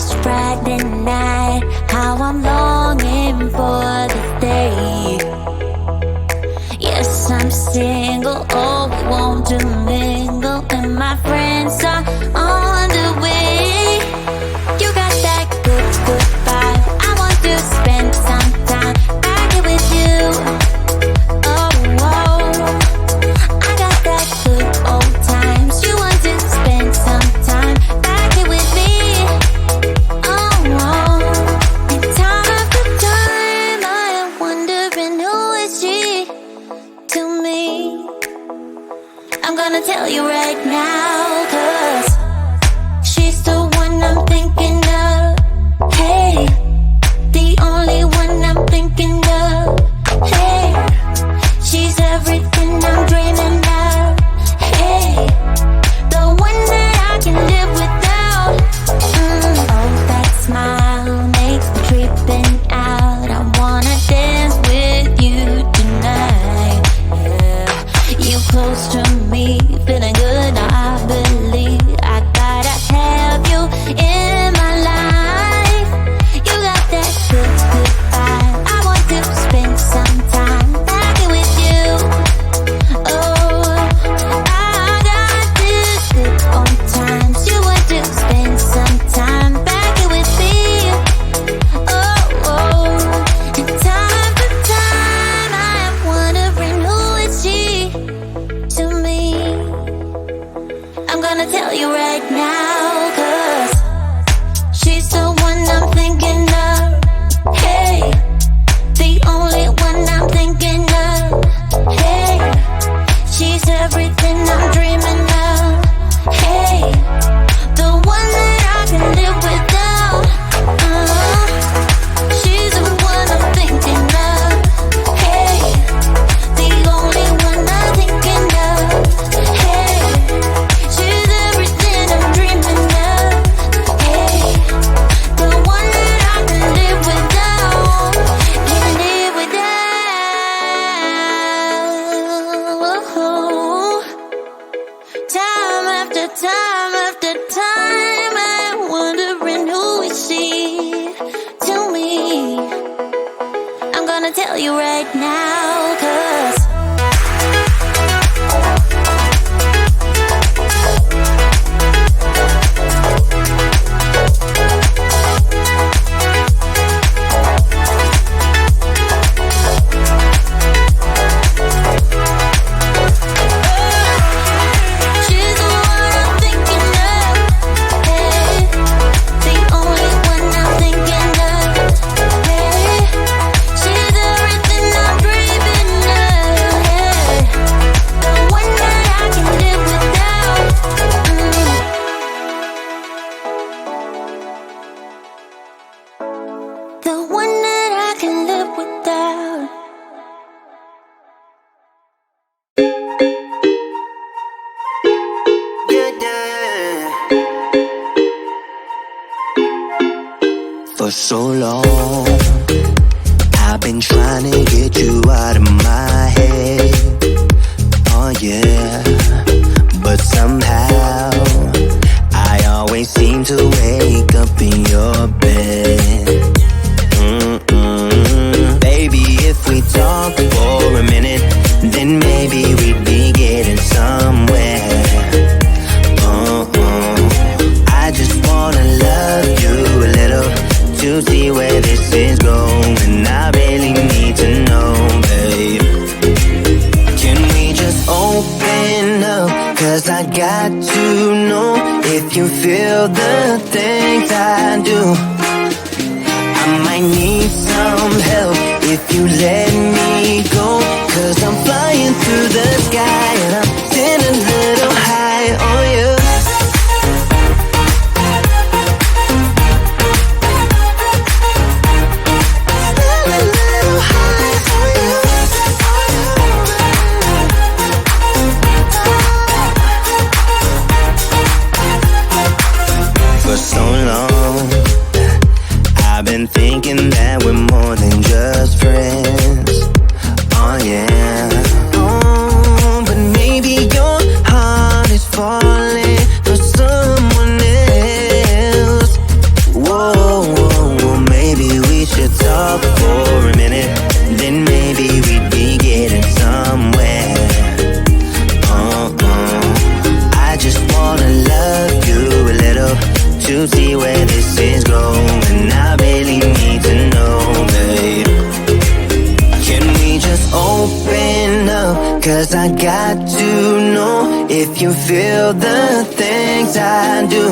this Friday night. How I'm longing for this day. Yes, I'm single, oh, we won't do mingle, and my friends are on the way. You got that good, good vibe. I want to spend some time back here with you. Oh, oh, I got that good old times. You want to spend some time back here with me. Oh, oh, and time after time I am wondering who is she to me. I'm gonna tell you right now, 'cause she's the one I'm thinking of. Hey, the only one I'm thinking of. Hey, she's everything I'm dreaming of. Hey, the one that I can live without. Oh, that smile makes me tripping out. I wanna dance with you tonight. Yeah, you close to me, feeling good. I believe I gotta have you in my life. You got that good, good vibe. I want to spend some time back here with you. Oh, I got this good old times. You want to spend some time back here with me. Oh, oh, and time after time I am wondering who is she to me. I'm gonna tell you right now, 'cause she's the one I'm thinking of. Hey, the only one I'm thinking of. Hey, she's everything I'm dreaming of. Hey, the one that I can live without. She's the one I'm thinking of. Hey, the only one I'm thinking of. Hey, she's everything I'm dreaming of. Hey, the one that I can live without. Can live without. Time after time after time I'm wondering who is she to me. I'm gonna tell you right now, 'cause she's the one I'm thinking of. Hey, the only one I'm thinking of. Hey, she's everything I'm dreaming of. Hey, the one that I can live without. The one that I can live without. For so long, I've been trying to get you out of my head. Oh yeah, but somehow I always seem to wake up in your bed. Baby, if we talk for a minute, then maybe we'd be getting somewhere. I just wanna love you a little to see where this is going. I really need to know, babe. Can we just open up? 'Cause I got to know if you feel the things I do. I might need some help if you let me go. 'Cause I'm flying through the sky and I'm sitting a little high on you. For so long, I've been thinking that we're more than just friends. Oh yeah. But maybe your heart is falling for someone else. Whoa. 'cause I got to know if you feel the things I do.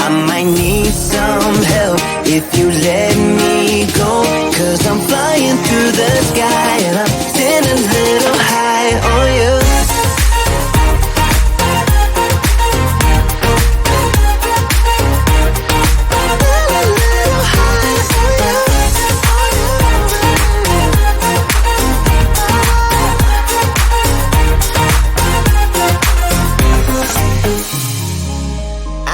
I might need some help if you let me go, 'cause I'm flying through the sky and I'm sitting a little high on you.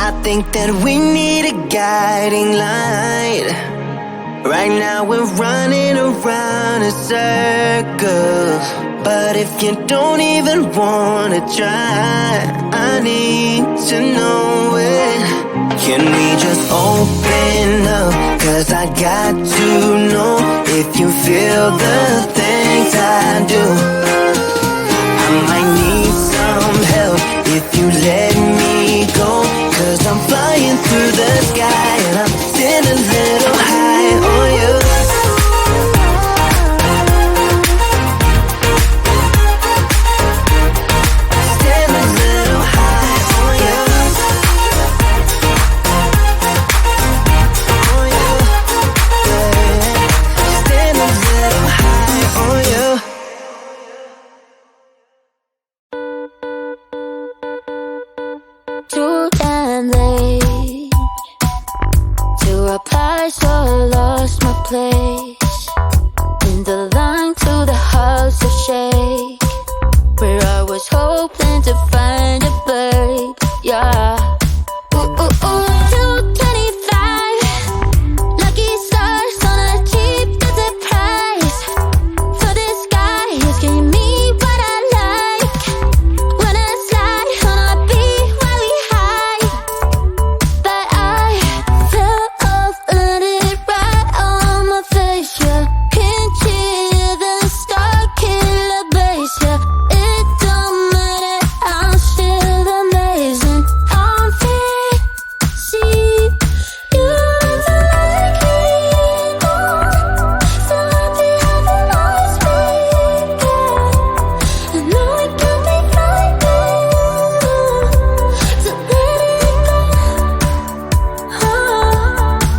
I think that we need a guiding light. Right now we're running around in circles, but if you don't even wanna try, I need to know it. Can we just open up? 'Cause I got to know if you feel the things I do. I might need some help if you let me go, 'cause I'm flying through the sky and I'm sitting a little high on you. Sitting a little high on you. On you. Yeah. Sitting a little high on you. Too damn late to apply, so I lost my place in the line to the house of shake, where I was hoping to find a babe. Yeah. Ooh, ooh, ooh, 225 lucky stars on a cheap visit price. For this guy, he's giving me what I like. When I slide on a beat while we high, but I fell off, landed right on my face. Yeah, can't hear the star killer bass. Yeah, it don't matter, I'm still amazing. I'm fizzy, you don't like me anymore, so happy having always been there. I know it can be frightening to let it go.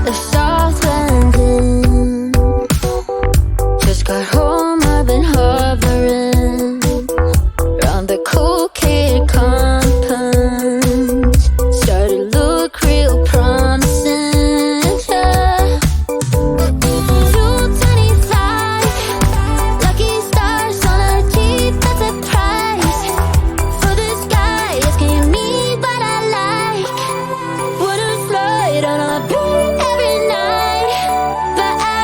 The soft landing, just got home, I've been hovering around the cool kid compound. Started to look real promising, yeah. 225 lucky stars on a cheap visit price. For this guy, it's giving me what I like. Wouldn't flirt on a beat every night, but I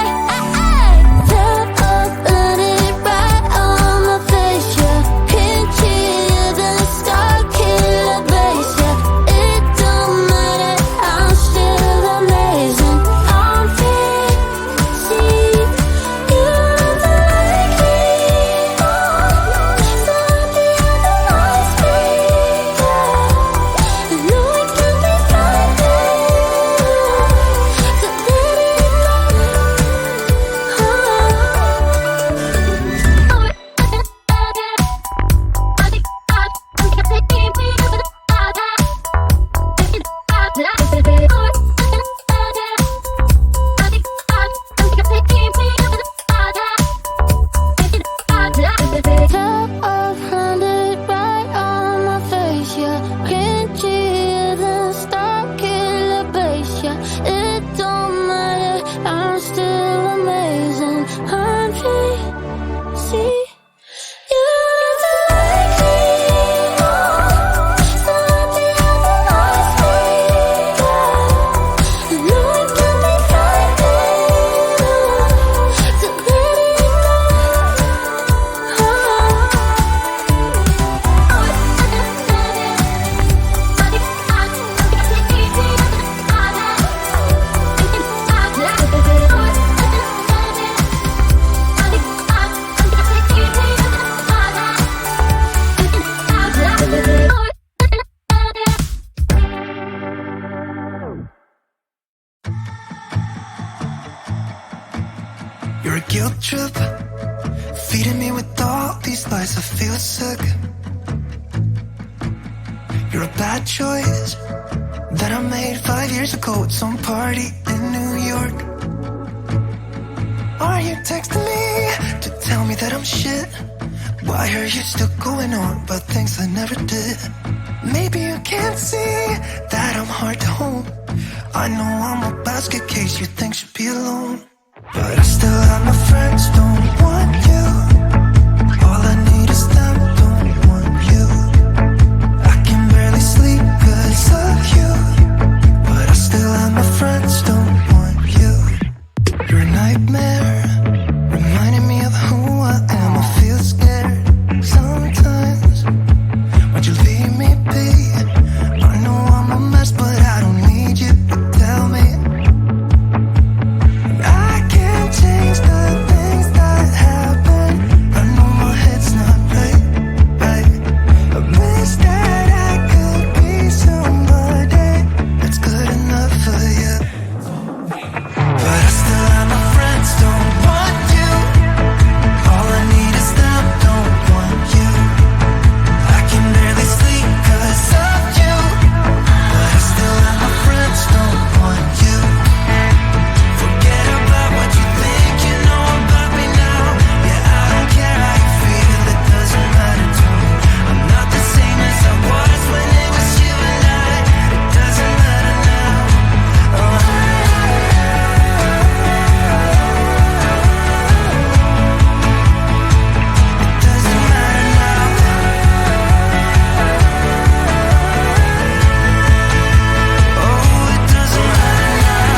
fell off, landed right on my face. Yeah, can't hear the star killer bass. Yeah, it don't matter, I'm still amazing. I'm fizzy, you don't like me anymore, so happy having always been there. I know it can be frightening to let it Top of landed right on my face. Yeah, can't hear the star killer bass. Yeah, it don't matter, I'm still amazing. I'm fizzy, you don't like me anymore, so happy having always been there. I know it can be frightening to let it go. You're a guilt trip, feeding me with all these lies, I feel sick. You're a bad choice that I made 5 years ago at some party in New York. Are you texting me to tell me that I'm shit? Why are you still going on about things I never did? Maybe you can't see that I'm hard to hold. I know I'm a basket case you think should be alone, but I still have my friends, don't want you. All I need is them, don't want you. I can barely sleep 'cause of you, but I still have my friends, don't want you. You're a nightmare, reminding me of who I am. I feel scared sometimes. Why'd you leave me be? I know I'm a mess, but I don't need you to tell me. I can't change the things that happen. I know my head's not right, right. I wish that I could be somebody that's good enough for you, but I still have my friends, don't want you. All I need is them, don't want you. I can barely sleep 'cause of you, but I still have my friends, don't want you. Forget about what you think you know about me now. Yeah, I don't care how you feel, it doesn't matter to me. I'm not the same as I was when it was you and I. It doesn't matter now. Oh, it doesn't matter now. Oh, it doesn't matter now.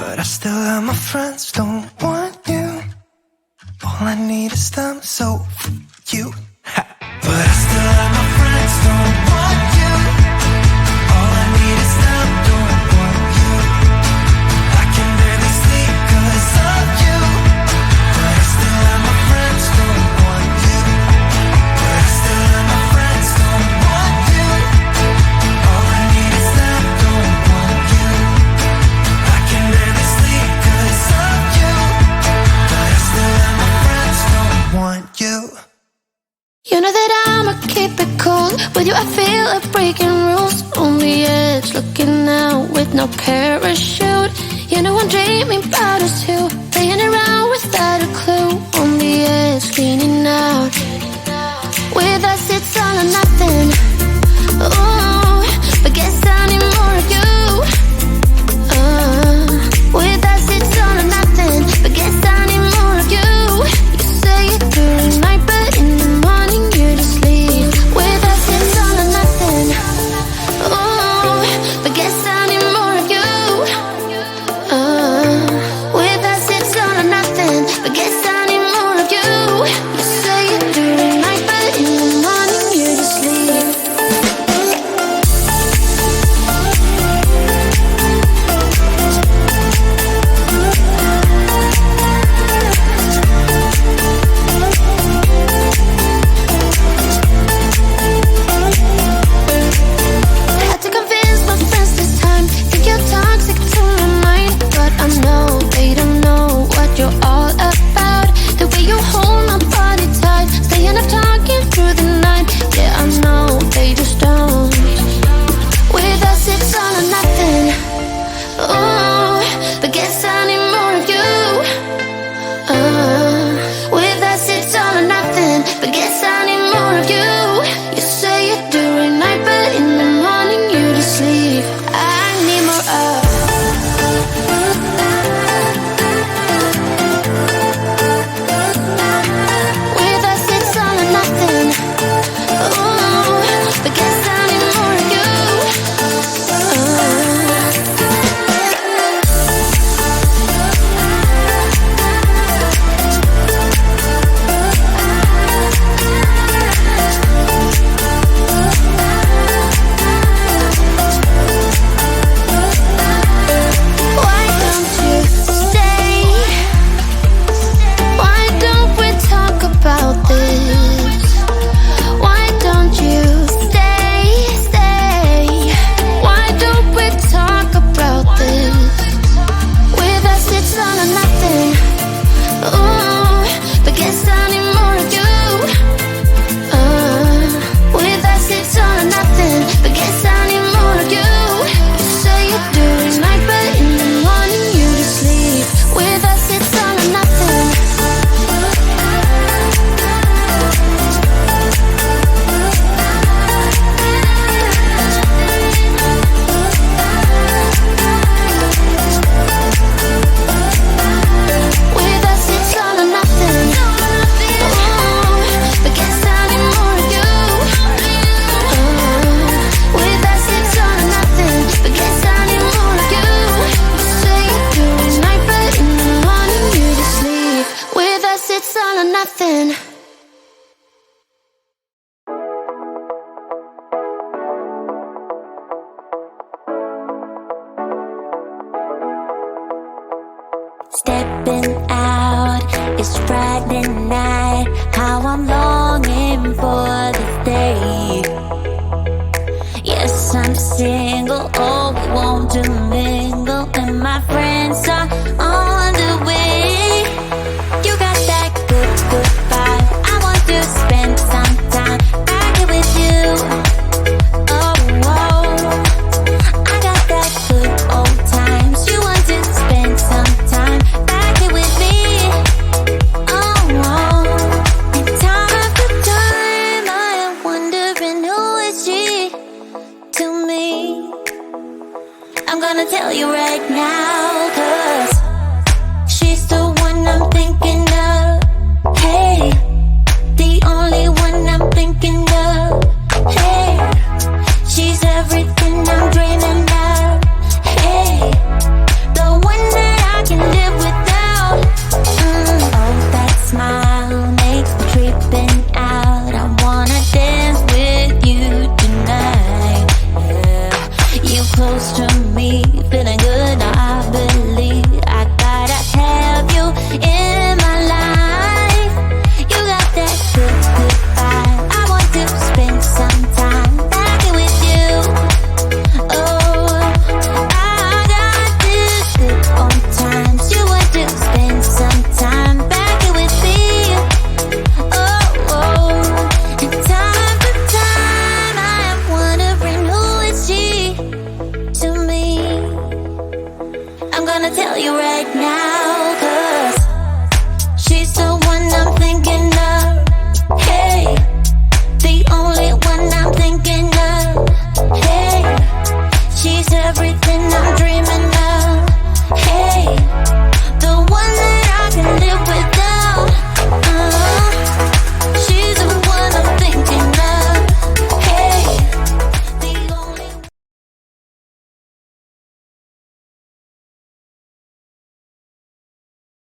But I still have my friends, don't want you. All I need is them, so you. But I still have my friends, don't want you. All I need is them, don't want you. I can barely sleep 'cause of you, but I still have my friends, don't want you. But I still have my friends, don't want you. All I need is them, don't want you. I can barely sleep 'cause of you, but I still have my friends, don't want you. You know that I'ma keep it cool. With you I feel like breaking rules. On the edge, looking out with no parachute. You know I'm dreaming about us too. Playing around without a clue. On the edge, leaning out. With us it's all or nothing. Oh, but guess I need more of you. With us it's all or nothing. But guess I need more of you. You say it through the night, but in the morning you just leave. With us it's all or nothing. Oh, but guess I need more of you. With us it's all or nothing. But guess it's all or nothing. Stepping out, it's Friday night. How I'm longing for this day. Yes, I'm single, oh, we won't do mingle. And my friends are